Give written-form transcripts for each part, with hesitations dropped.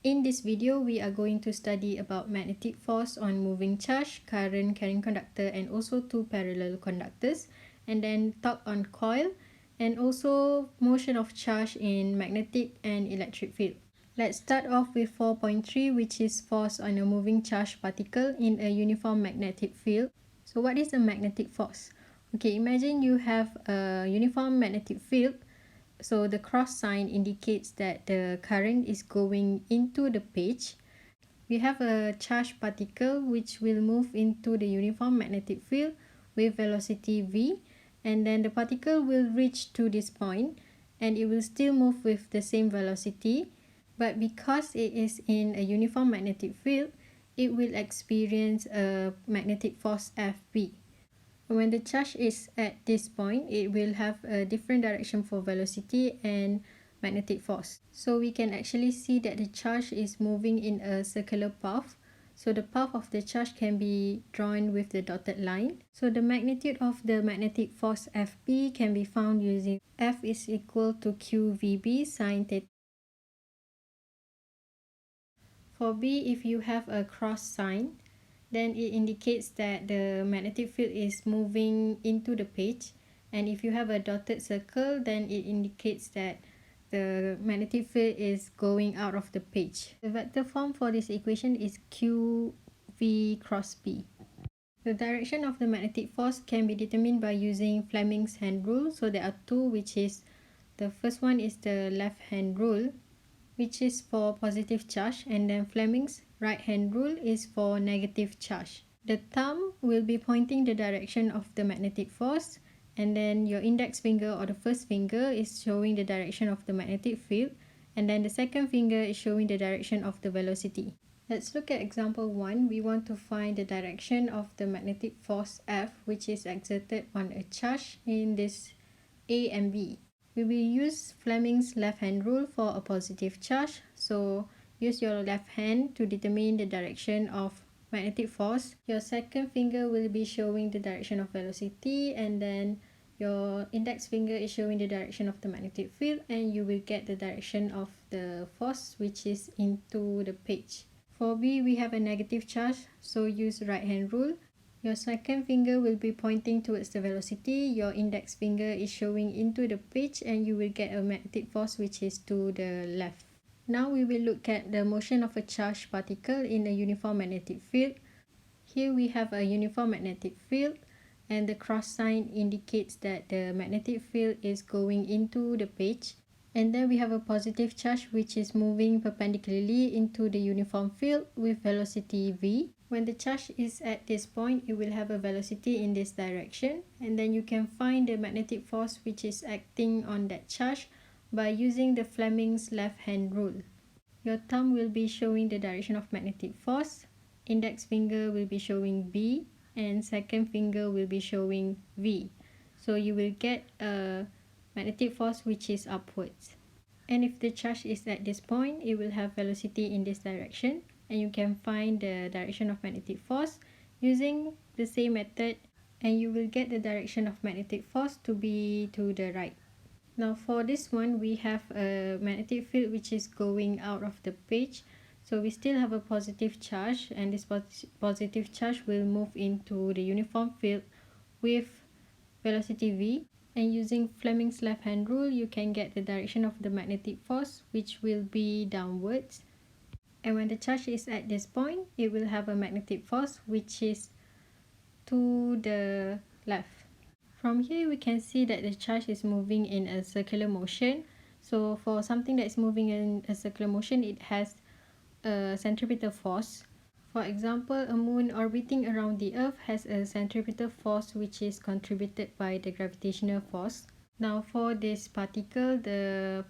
In this video, we are going to study about magnetic force on moving charge, current carrying conductor, and also two parallel conductors, and then talk on coil and also motion of charge in magnetic and electric field. Let's start off with 4.3, which is force on a moving charged particle in a uniform magnetic field. So what is a magnetic force? Okay, imagine you have a uniform magnetic field. So the cross sign indicates that the current is going into the page. We have a charged particle which will move into the uniform magnetic field with velocity v, and then the particle will reach to this point and it will still move with the same velocity, but because it is in a uniform magnetic field, it will experience a magnetic force Fb. When the charge is at this point, it will have a different direction for velocity and magnetic force. So we can actually see that the charge is moving in a circular path. So the path of the charge can be drawn with the dotted line. So the magnitude of the magnetic force Fp can be found using F is equal to QVB sine theta. For B, if you have a cross sign, then it indicates that the magnetic field is moving into the page, and if you have a dotted circle, then it indicates that the magnetic field is going out of the page. The vector form for this equation is QV cross B. The direction of the magnetic force can be determined by using Fleming's hand rule. So there are two, which is the first one is the left hand rule, which is for positive charge, and then Fleming's right hand rule is for negative charge. The thumb will be pointing the direction of the magnetic force, and then your index finger or the first finger is showing the direction of the magnetic field, and then the second finger is showing the direction of the velocity. Let's look at example 1. We want to find the direction of the magnetic force F, which is exerted on a charge in this A and B. We will use Fleming's left hand rule for a positive charge. So use your left hand to determine the direction of magnetic force. Your second finger will be showing the direction of velocity, and then your index finger is showing the direction of the magnetic field, and you will get the direction of the force, which is into the page. For B, we have a negative charge, so use right hand rule. Your second finger will be pointing towards the velocity, your index finger is showing into the page, and you will get a magnetic force which is to the left. Now we will look at the motion of a charged particle in a uniform magnetic field. Here we have a uniform magnetic field, and the cross sign indicates that the magnetic field is going into the page. And then we have a positive charge which is moving perpendicularly into the uniform field with velocity v. When the charge is at this point, it will have a velocity in this direction, and then you can find the magnetic force which is acting on that charge by using the Fleming's left hand rule. Your thumb will be showing the direction of magnetic force, index finger will be showing B, and second finger will be showing V. So you will get a magnetic force which is upwards. And if the charge is at this point, it will have velocity in this direction, and you can find the direction of magnetic force using the same method, and you will get the direction of magnetic force to be to the right. Now for this one, we have a magnetic field which is going out of the page, so we still have a positive charge, and this positive charge will move into the uniform field with velocity v. And using Fleming's left hand rule, you can get the direction of the magnetic force, which will be downwards. And when the charge is at this point, it will have a magnetic force which is to the left. From here, we can see that the charge is moving in a circular motion. So for something that is moving in a circular motion, it has a centripetal force. For example, a moon orbiting around the Earth has a centripetal force which is contributed by the gravitational force. Now for this particle, the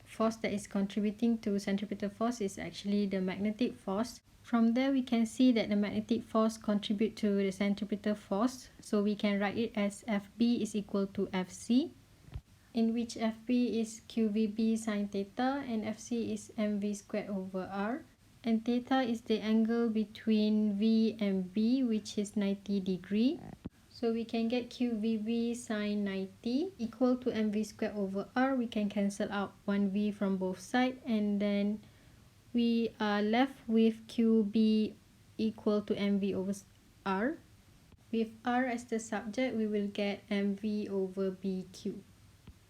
force that is contributing to centripetal force is actually the magnetic force. From there, we can see that the magnetic force contributes to the centripetal force. So we can write it as Fb is equal to Fc, in which Fb is QVB sine theta and Fc is mv squared over r. And theta is the angle between V and B, which is 90 degree. So we can get QVB sine 90 equal to mv squared over r. We can cancel out 1v from both sides, and then we are left with QB equal to mv over r. With r as the subject, we will get mv over bq.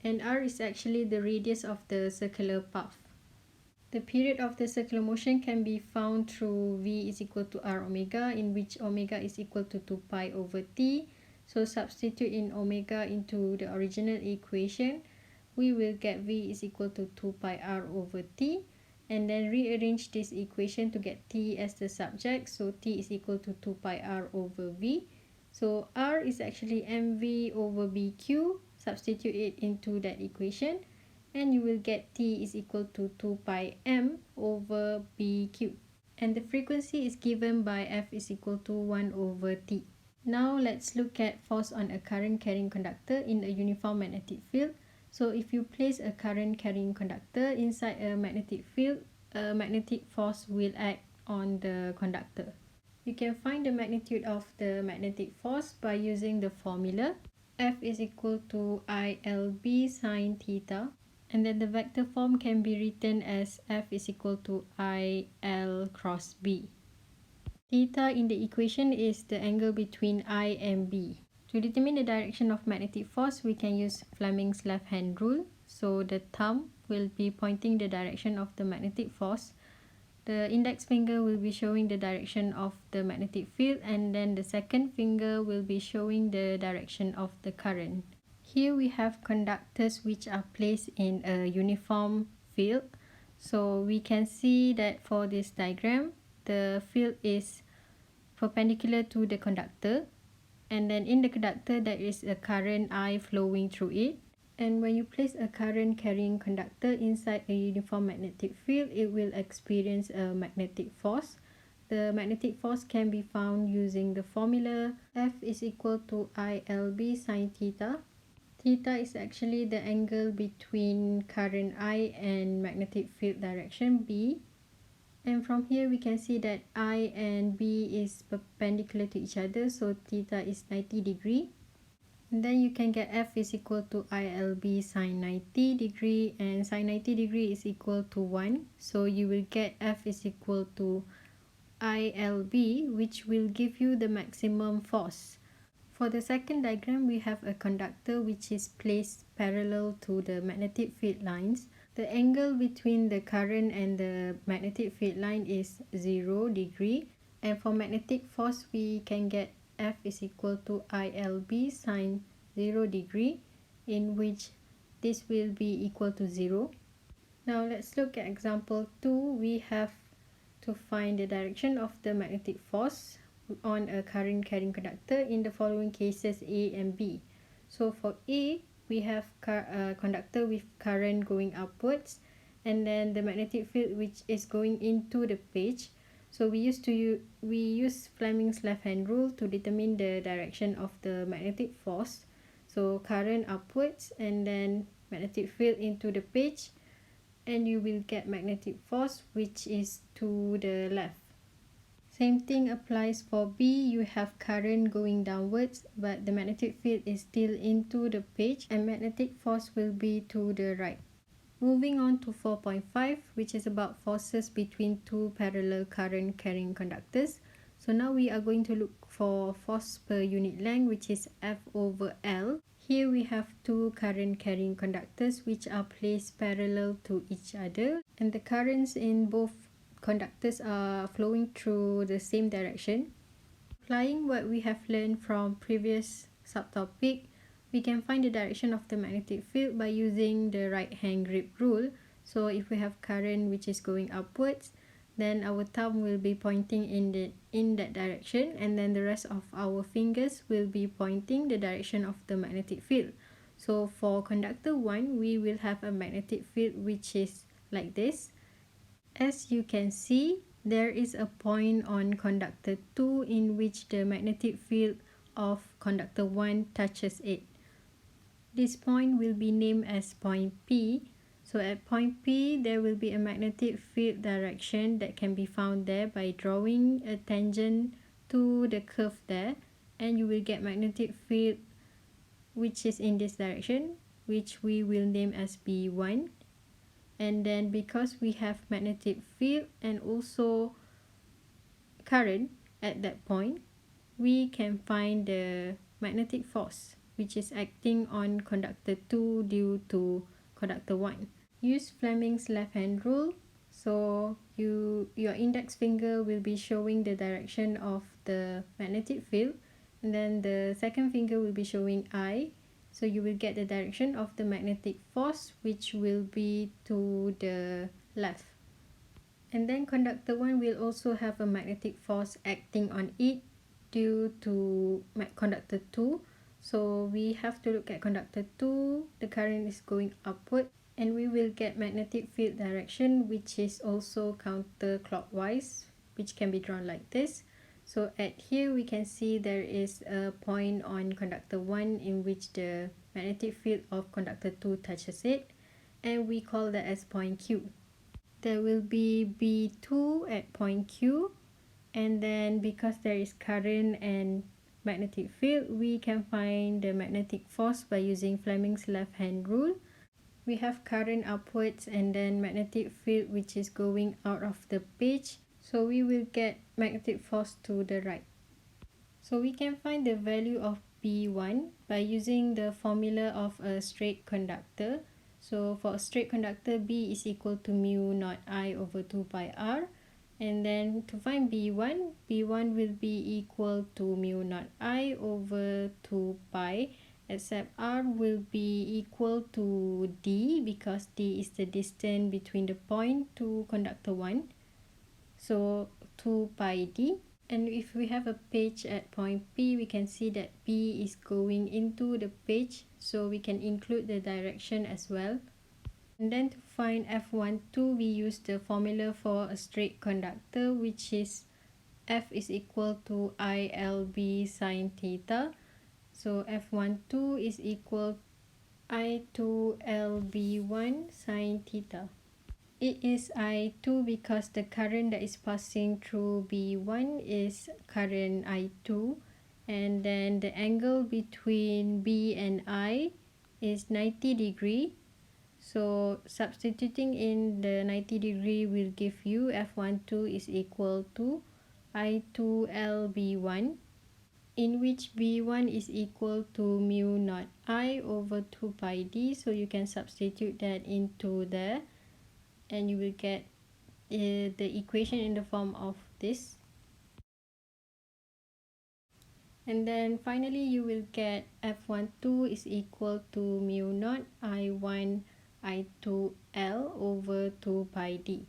And r is actually the radius of the circular path. The period of the circular motion can be found through v is equal to r omega, in which omega is equal to 2 pi over t. So substitute in omega into the original equation, we will get v is equal to 2 pi r over t, and then rearrange this equation to get t as the subject. So t is equal to 2 pi r over v. So r is actually mv over bq. Substitute it into that equation, and you will get t is equal to 2 pi m over bq. And the frequency is given by f is equal to 1 over t. Now let's look at force on a current carrying conductor in a uniform magnetic field. So if you place a current carrying conductor inside a magnetic field, a magnetic force will act on the conductor. You can find the magnitude of the magnetic force by using the formula. F is equal to ILB sine theta, and then the vector form can be written as F is equal to IL cross B. Theta in the equation is the angle between I and B. To determine the direction of magnetic force, we can use Fleming's left hand rule. So the thumb will be pointing the direction of the magnetic force. The index finger will be showing the direction of the magnetic field, and then the second finger will be showing the direction of the current. Here we have conductors which are placed in a uniform field. So we can see that for this diagram, the field is perpendicular to the conductor, and then in the conductor there is a current I flowing through it. And when you place a current carrying conductor inside a uniform magnetic field, it will experience a magnetic force. The magnetic force can be found using the formula F is equal to ILB sine theta. Theta is actually the angle between current I and magnetic field direction B. And from here we can see that I and B is perpendicular to each other, so theta is 90 degree. And then you can get F is equal to ILB sine 90 degree, and sine 90 degree is equal to 1. So you will get F is equal to ILB, which will give you the maximum force. For the second diagram, we have a conductor which is placed parallel to the magnetic field lines. The angle between the current and the magnetic field line is 0 degree. And for magnetic force, we can get F is equal to ILB sine 0 degree, in which this will be equal to 0. Now let's look at example 2. We have to find the direction of the magnetic force on a current carrying conductor in the following cases A and B. So for A, we have a conductor with current going upwards, and then the magnetic field which is going into the page. So we use Fleming's left hand rule to determine the direction of the magnetic force. So current upwards and then magnetic field into the page, and you will get magnetic force which is to the left. Same thing applies for B. You have current going downwards, but the magnetic field is still into the page, and magnetic force will be to the right. Moving on to 4.5, which is about forces between two parallel current carrying conductors. So now we are going to look for force per unit length, which is F over L. Here we have two current carrying conductors which are placed parallel to each other, and the currents in both conductors are flowing through the same direction. Applying what we have learned from previous subtopic, we can find the direction of the magnetic field by using the right hand grip rule. So if we have current which is going upwards, then our thumb will be pointing in that direction, and then the rest of our fingers will be pointing the direction of the magnetic field. So for conductor 1, we will have a magnetic field which is like this. As you can see, there is a point on conductor 2 in which the magnetic field of conductor 1 touches it. This point will be named as point P. So at point P, there will be a magnetic field direction that can be found there by drawing a tangent to the curve there, and you will get magnetic field which is in this direction, which we will name as B1. And then because we have magnetic field and also current at that point, we can find the magnetic force which is acting on conductor 2 due to conductor 1. Use Fleming's left hand rule. So your index finger will be showing the direction of the magnetic field, and then the second finger will be showing I. So you will get the direction of the magnetic force, which will be to the left. And then conductor 1 will also have a magnetic force acting on it due to conductor 2. So we have to look at conductor 2, the current is going upward, and we will get magnetic field direction, which is also counterclockwise, which can be drawn like this. So at here we can see there is a point on conductor 1 in which the magnetic field of conductor 2 touches it, and we call that as point Q. There will be B2 at point Q, and then because there is current and magnetic field, we can find the magnetic force by using Fleming's left hand rule. We have current upwards and then magnetic field which is going out of the page, so we will get magnetic force to the right. So we can find the value of B1 by using the formula of a straight conductor. So for a straight conductor, B is equal to mu naught I over 2 pi r. And then to find B1, B1 will be equal to mu naught I over 2 pi, except r will be equal to d because d is the distance between the point to conductor 1. So 2 pi d. And if we have a page at point P, we can see that P is going into the page, so we can include the direction as well. And then to find F12, we use the formula for a straight conductor, which is F is equal to ILB sine theta. So F12 is equal I2LB1 sine theta. It is I2 because the current that is passing through B1 is current I2, and then the angle between B and I is 90 degree. So substituting in the 90 degree will give you F12 is equal to I2LB1, in which B1 is equal to mu naught I over 2 pi d. So you can substitute that into there, and you will get the equation in the form of this. And then finally you will get F12 is equal to mu naught I1 I2L over 2 pi d.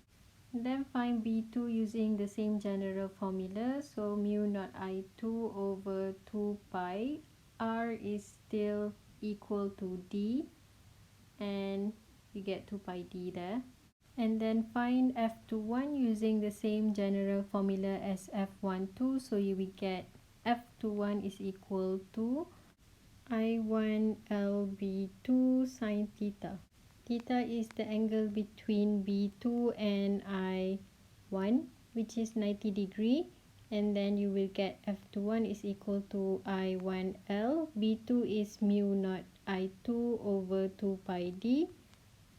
Then find B2 using the same general formula. So mu naught I2 over 2 pi, R is still equal to D, and you get 2 pi d there. And then find F21 using the same general formula as F12. So you will get F21 is equal to I1LB2 sine theta. Theta is the angle between B2 and I1, which is 90 degree. And then you will get F21 is equal to I1L. B2 is mu naught I2 over 2 pi d.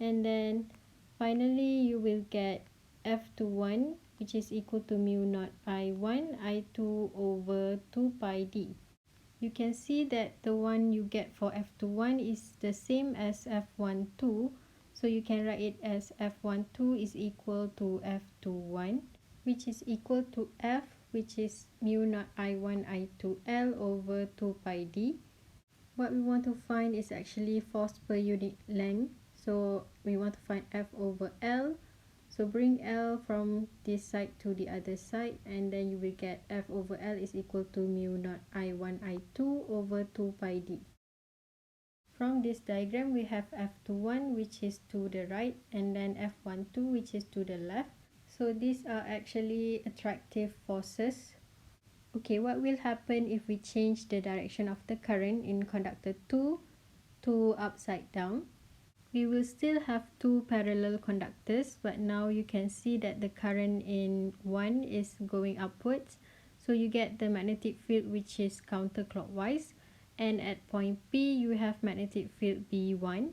And then finally, you will get F21, which is equal to mu naught I1 I2 over 2 pi d. You can see that the one you get for F21 is the same as F12, so you can write it as F12 is equal to F21, which is equal to F, which is mu naught I1 I2L over 2 pi d. What we want to find is actually force per unit length. So we want to find F over L. So bring L from this side to the other side, and then you will get F over L is equal to mu naught I1 I2 over 2 pi d. From this diagram, we have F21, which is to the right, and then F12, which is to the left. So these are actually attractive forces. Okay, what will happen if we change the direction of the current in conductor 2 to upside down? We will still have two parallel conductors, but now you can see that the current in one is going upwards. So you get the magnetic field which is counterclockwise. And at point P, you have magnetic field B1,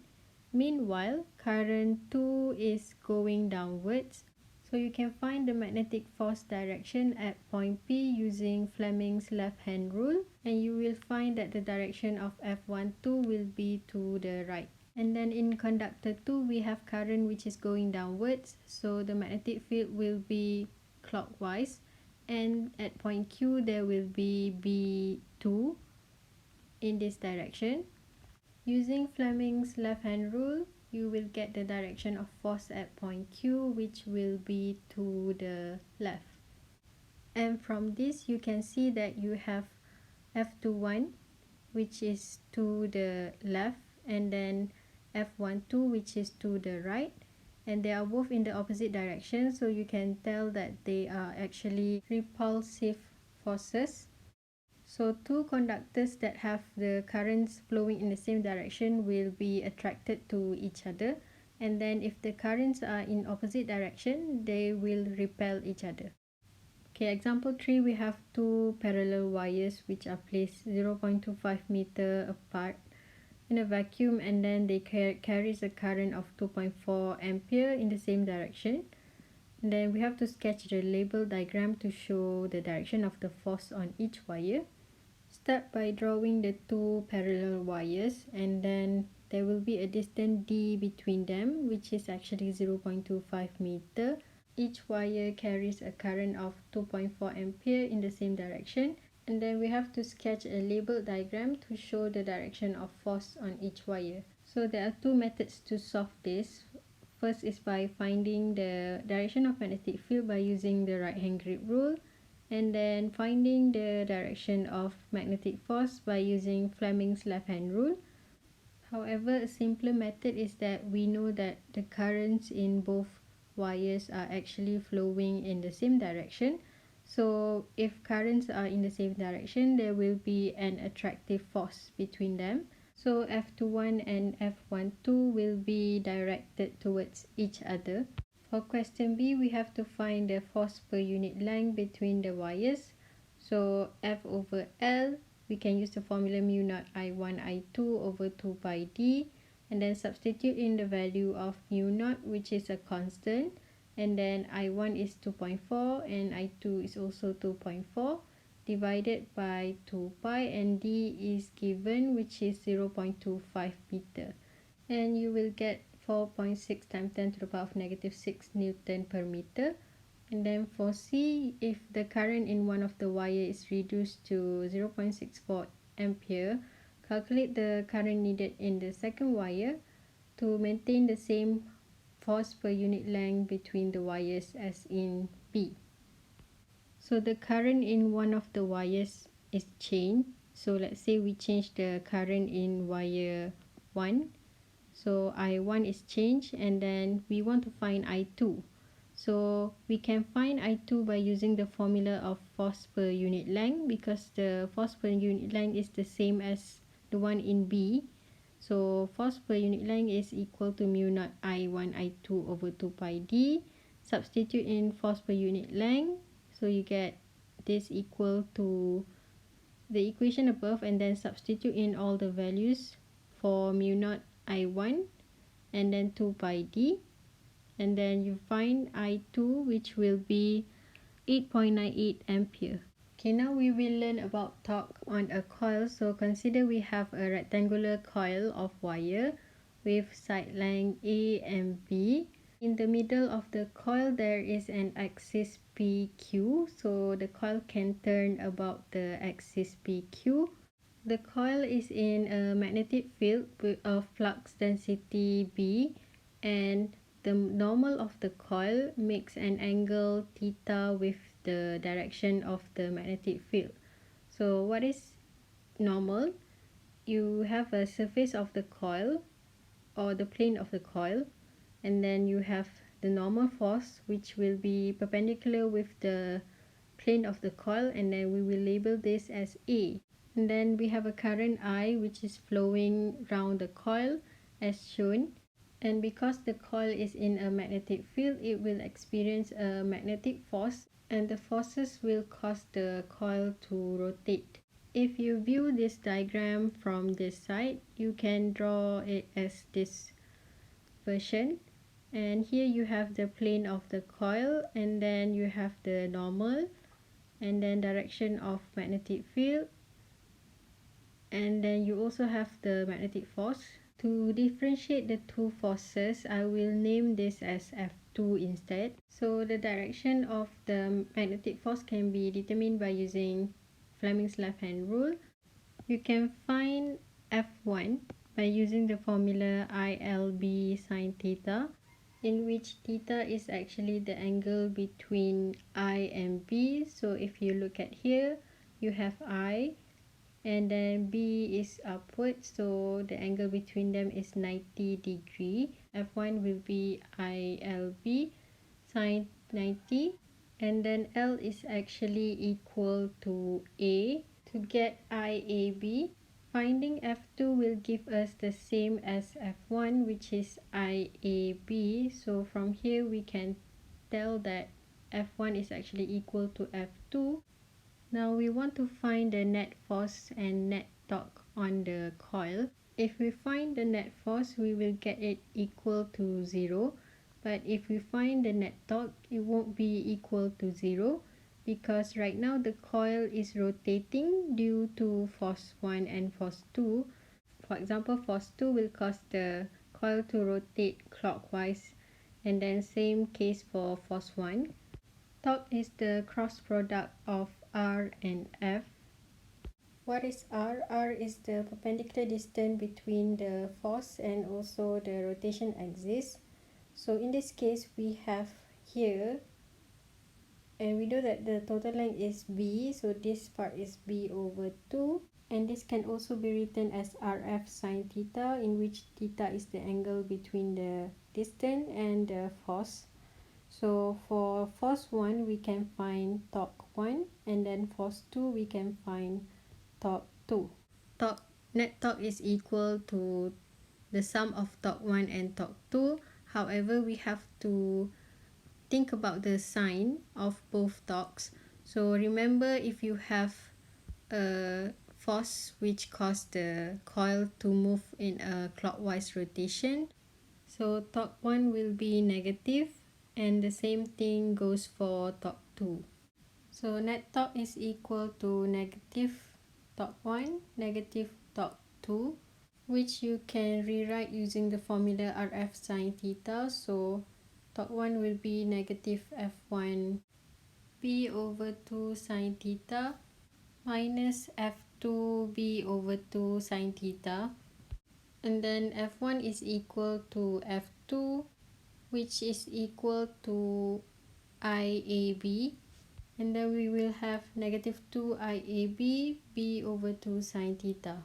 Meanwhile, current 2 is going downwards. So you can find the magnetic force direction at point P using Fleming's left-hand rule, and you will find that the direction of F12 will be to the right. And then in conductor 2, we have current which is going downwards, so the magnetic field will be clockwise, and at point Q there will be B2 in this direction. Using Fleming's left-hand rule, you will get the direction of force at point Q, which will be to the left. And from this, you can see that you have F21, which is to the left, and then F12, which is to the right. And they are both in the opposite direction, so you can tell that they are actually repulsive forces. So two conductors that have the currents flowing in the same direction will be attracted to each other, and then if the currents are in opposite direction, they will repel each other. Okay, example 3, we have two parallel wires which are placed 0.25 meter apart in a vacuum, and then they carries a current of 2.4 ampere in the same direction. And then we have to sketch the label diagram to show the direction of the force on each wire. Start by drawing the two parallel wires, and then there will be a distance d between them, which is actually 0.25 meter. Each wire carries a current of 2.4 ampere in the same direction, and then we have to sketch a label diagram to show the direction of force on each wire. So there are two methods to solve this. First is by finding the direction of magnetic field by using the right hand grip rule, and then finding the direction of magnetic force by using Fleming's left hand rule. However, a simpler method is that we know that the currents in both wires are actually flowing in the same direction. So if currents are in the same direction, there will be an attractive force between them. So F21 and F12 will be directed towards each other. For question B, we have to find the force per unit length between the wires. So F over L, we can use the formula mu naught I1 I2 over 2 pi d, and then substitute in the value of mu naught, which is a constant, and then I1 is 2.4 and I2 is also 2.4, divided by 2 pi, and d is given, which is 0.25 meter, and you will get 4.6 times 10 to the power of negative 6 Newton per meter. And then for C, if the current in one of the wire is reduced to 0.64 ampere, calculate the current needed in the second wire to maintain the same force per unit length between the wires as in B. So the current in one of the wires is changed. So let's say we change the current in wire 1. So I1 is changed, and then we want to find I2. So we can find I2 by using the formula of force per unit length, because the force per unit length is the same as the one in B. So force per unit length is equal to mu naught I1 I2 over 2 pi d. Substitute in force per unit length, so you get this equal to the equation above, and then substitute in all the values for mu naught I1 and then 2 pi d, and then you find I2, which will be 8.98 ampere. Okay, now we will learn about torque on a coil. So consider we have a rectangular coil of wire with side length A and B. In the middle of the coil there is an axis PQ, so the coil can turn about the axis PQ. The coil is in a magnetic field of flux density B, and the normal of the coil makes an angle theta with the direction of the magnetic field. So what is normal? You have a surface of the coil or the plane of the coil, and then you have the normal force, which will be perpendicular with the plane of the coil, and then we will label this as A. And then we have a current I, which is flowing around the coil as shown. And because the coil is in a magnetic field, it will experience a magnetic force, and the forces will cause the coil to rotate. If you view this diagram from this side, you can draw it as this version. And here you have the plane of the coil, and then you have the normal, and then direction of magnetic field, and then you also have the magnetic force. To differentiate the two forces, I will name this as F2 instead. So the direction of the magnetic force can be determined by using Fleming's left hand rule. You can find F1 by using the formula ILB sine theta, in which theta is actually the angle between I and B. So if you look at here, you have I, and then B is upward, so the angle between them is 90 degree. F1 will be ILB sine 90, and then L is actually equal to A. To get IAB, finding F2 will give us the same as F1, which is IAB. So from here we can tell that F1 is actually equal to F2. Now we want to find the net force and net torque on the coil. If we find the net force, we will get it equal to 0. But if we find the net torque, it won't be equal to 0, because right now the coil is rotating due to force 1 and force 2. For example, force 2 will cause the coil to rotate clockwise, and then same case for force 1. Torque is the cross product of R and F. What is R? R is the perpendicular distance between the force and also the rotation axis. So in this case, we have here, and we know that the total length is B, so this part is B over 2. And this can also be written as RF sine theta, in which theta is the angle between the distance and the force. So for force 1, we can find torque 1, and then force 2, we can find torque 2. Net torque is equal to the sum of torque 1 and torque 2. However, we have to think about the sign of both torques. So remember, if you have a force which causes the coil to move in a clockwise rotation, so torque 1 will be negative, and the same thing goes for torque 2. So net torque is equal to negative torque 1, negative torque 2, which you can rewrite using the formula RF sine theta. So torque 1 will be negative F1 B over 2 sine theta minus F2 B over 2 sine theta. And then F1 is equal to F2, which is equal to IAB, and then we will have negative 2 IAB B over 2 sine theta.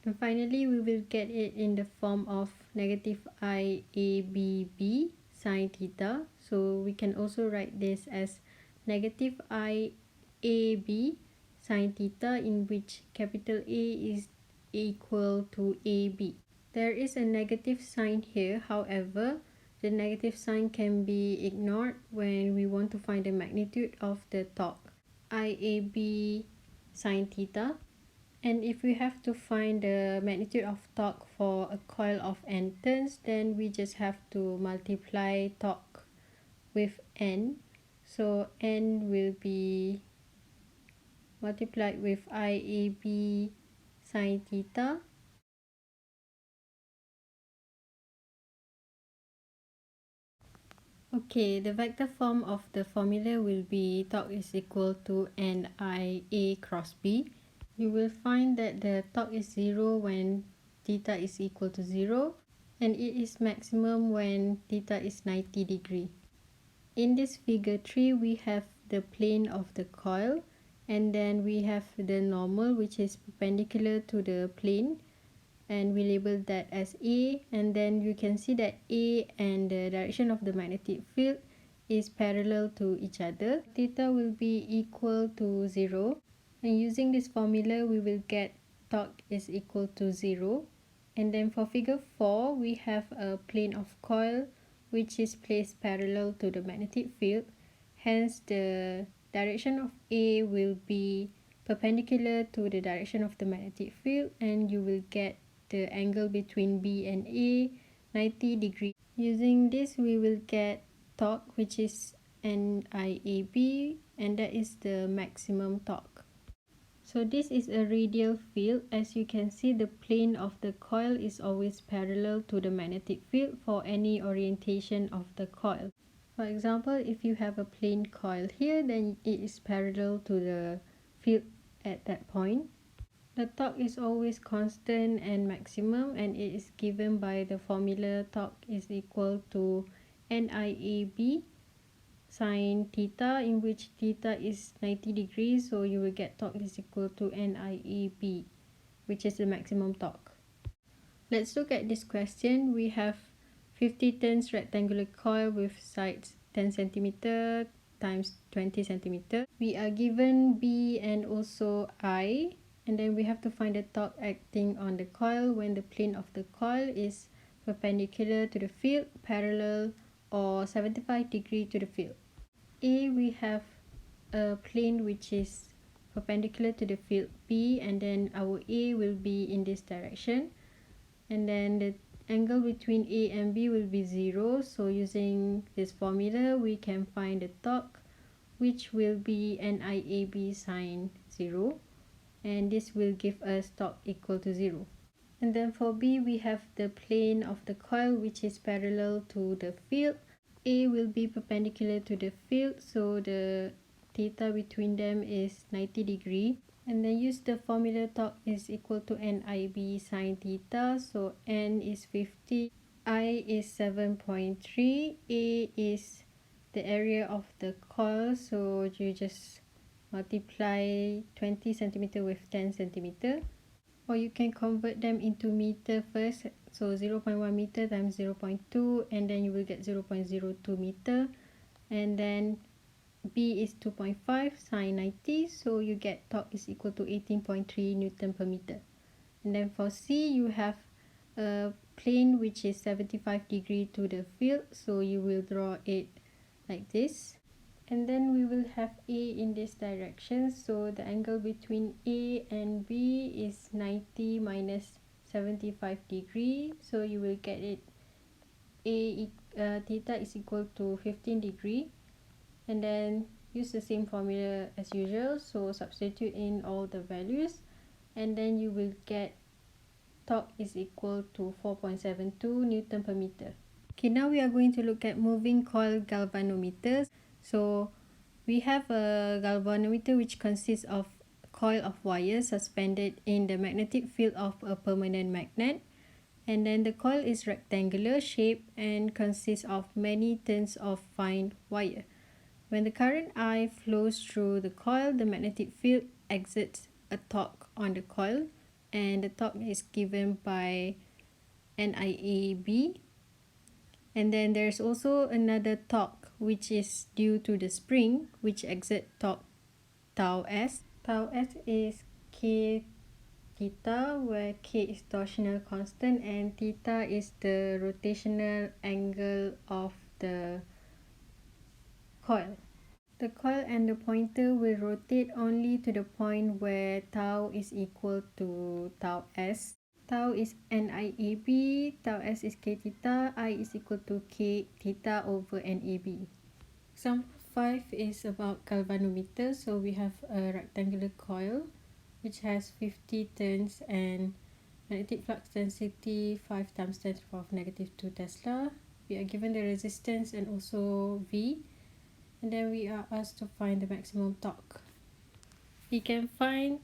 And finally, we will get it in the form of negative IABB sine theta. So we can also write this as negative IAB sine theta, in which capital A is equal to AB. There is a negative sign here, however, the negative sign can be ignored when we want to find the magnitude of the torque, IAB sine theta. And if we have to find the magnitude of torque for a coil of n turns, then we just have to multiply torque with n. So n will be multiplied with IAB sine theta. Okay, the vector form of the formula will be torque is equal to NIA cross B. You will find that the torque is 0 when theta is equal to 0, and it is maximum when theta is 90 degree. In this figure 3, we have the plane of the coil, and then we have the normal, which is perpendicular to the plane, and we label that as A. And then you can see that A and the direction of the magnetic field is parallel to each other. Theta will be equal to 0, and using this formula we will get torque is equal to 0. And then for figure 4, we have a plane of coil which is placed parallel to the magnetic field. Hence the direction of A will be perpendicular to the direction of the magnetic field, and you will get the angle between B and A 90 degree. Using this, we will get torque, which is NIAB, and that is the maximum torque. So this is a radial field. As you can see, the plane of the coil is always parallel to the magnetic field for any orientation of the coil. For example, if you have a plain coil here, then it is parallel to the field at that point. The torque is always constant and maximum, and it is given by the formula torque is equal to NIAB sine theta, in which theta is 90 degrees, so you will get torque is equal to NIAB, which is the maximum torque. Let's look at this question. We have 50 turns rectangular coil with sides 10 cm times 20 cm. We are given B and also I, and then we have to find the torque acting on the coil when the plane of the coil is perpendicular to the field, parallel, or 75 degrees to the field. A, we have a plane which is perpendicular to the field B, and then our A will be in this direction, and then the angle between A and B will be 0. So using this formula, we can find the torque, which will be NIAB sine 0, and this will give us torque equal to 0. And then for B, we have the plane of the coil which is parallel to the field. A will be perpendicular to the field, so the theta between them is 90 degree. And then use the formula torque is equal to NIB sine theta. So N is 50, I is 7.3, A is the area of the coil, so you just multiply 20 centimeter with 10 centimeter. Or you can convert them into meter first. So 0.1 meter times 0.2, and then you will get 0.02 meter. And then B is 2.5 sine 90, so you get torque is equal to 18.3 Newton per meter. And then for C, you have a plane which is 75 degree to the field, so you will draw it like this. And then we will have A in this direction, so the angle between A and B is 90 minus 75 degree, so you will get it theta is equal to 15 degree. And then use the same formula as usual, so substitute in all the values, and then you will get torque is equal to 4.72 Newton per meter. Okay, now we are going to look at moving coil galvanometers. So we have a galvanometer which consists of a coil of wire suspended in the magnetic field of a permanent magnet, and then the coil is rectangular shape and consists of many turns of fine wire. When the current I flows through the coil, the magnetic field exerts a torque on the coil, and the torque is given by NIAB. And then there's also another torque which is due to the spring, which exerts torque tau s. Tau s is K theta, where K is torsional constant and theta is the rotational angle of the coil. The coil and the pointer will rotate only to the point where tau is equal to tau s. Tau is NIAB, tau s is K theta, I is equal to K theta over NAB. Example 5 is about galvanometer. So we have a rectangular coil which has 50 turns and magnetic flux density 5 times 10 to the power of negative 2 Tesla. We are given the resistance and also V, and then we are asked to find the maximum torque. We can find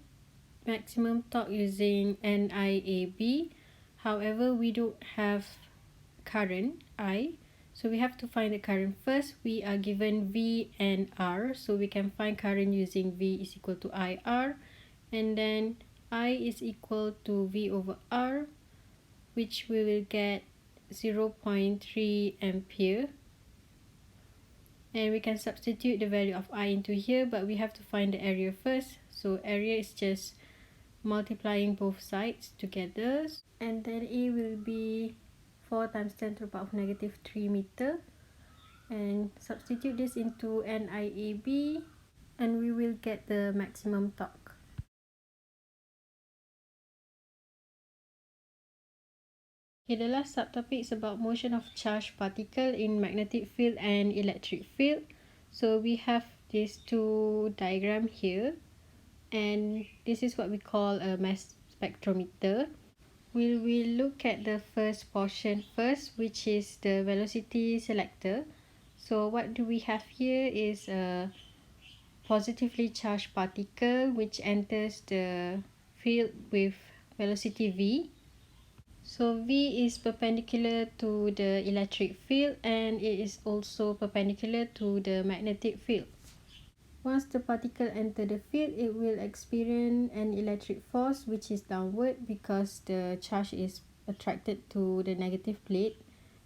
maximum torque using NIAB. However, we don't have current I, so we have to find the current first. We are given V and R, so we can find current using V is equal to IR, and then I is equal to V over R, which we will get 0.3 ampere. And we can substitute the value of I into here, but we have to find the area first. So area is just multiplying both sides together, and then A will be 4 times 10 to the power of negative 3 meter, and substitute this into NIAB, and we will get the maximum torque. Okay, the last subtopic is about motion of charged particle in magnetic field and electric field. So we have these two diagrams here, and this is what we call a mass spectrometer. We will look at the first portion first, which is the velocity selector. So what do we have here is a positively charged particle which enters the field with velocity v. So V is perpendicular to the electric field and it is also perpendicular to the magnetic field. Once the particle enters the field, it will experience an electric force which is downward because the charge is attracted to the negative plate,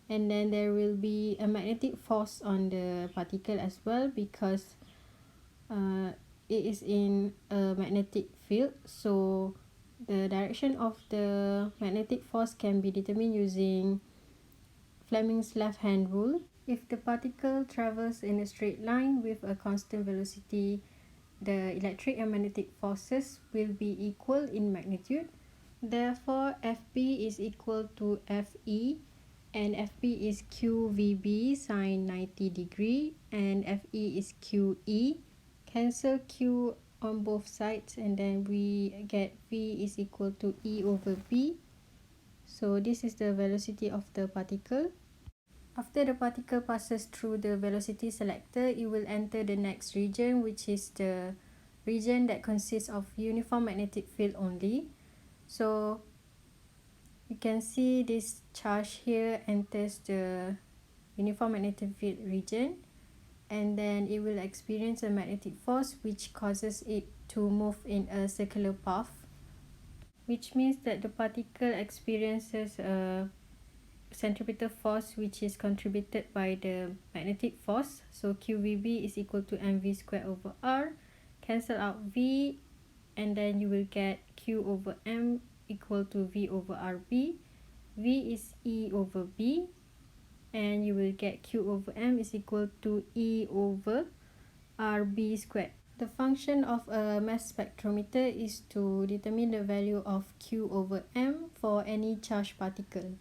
and then there will be a magnetic force on the particle as well because it is in a magnetic field. So the direction of the magnetic force can be determined using Fleming's left-hand rule. If the particle travels in a straight line with a constant velocity, the electric and magnetic forces will be equal in magnitude. Therefore, Fb is equal to Fe, and Fb is QVB sine 90 degree, and Fe is QE. Cancel Q on both sides, and then we get V is equal to E over B. So this is the velocity of the particle. After the particle passes through the velocity selector, it will enter the next region, which is the region that consists of uniform magnetic field only. So you can see this charge here enters the uniform magnetic field region, and then it will experience a magnetic force which causes it to move in a circular path, which means that the particle experiences a centripetal force which is contributed by the magnetic force. So QVB is equal to mv squared over r. Cancel out V, and then you will get Q over M equal to V over RB. V is E over B, and you will get Q over M is equal to E over RB squared. The function of a mass spectrometer is to determine the value of Q over M for any charged particle.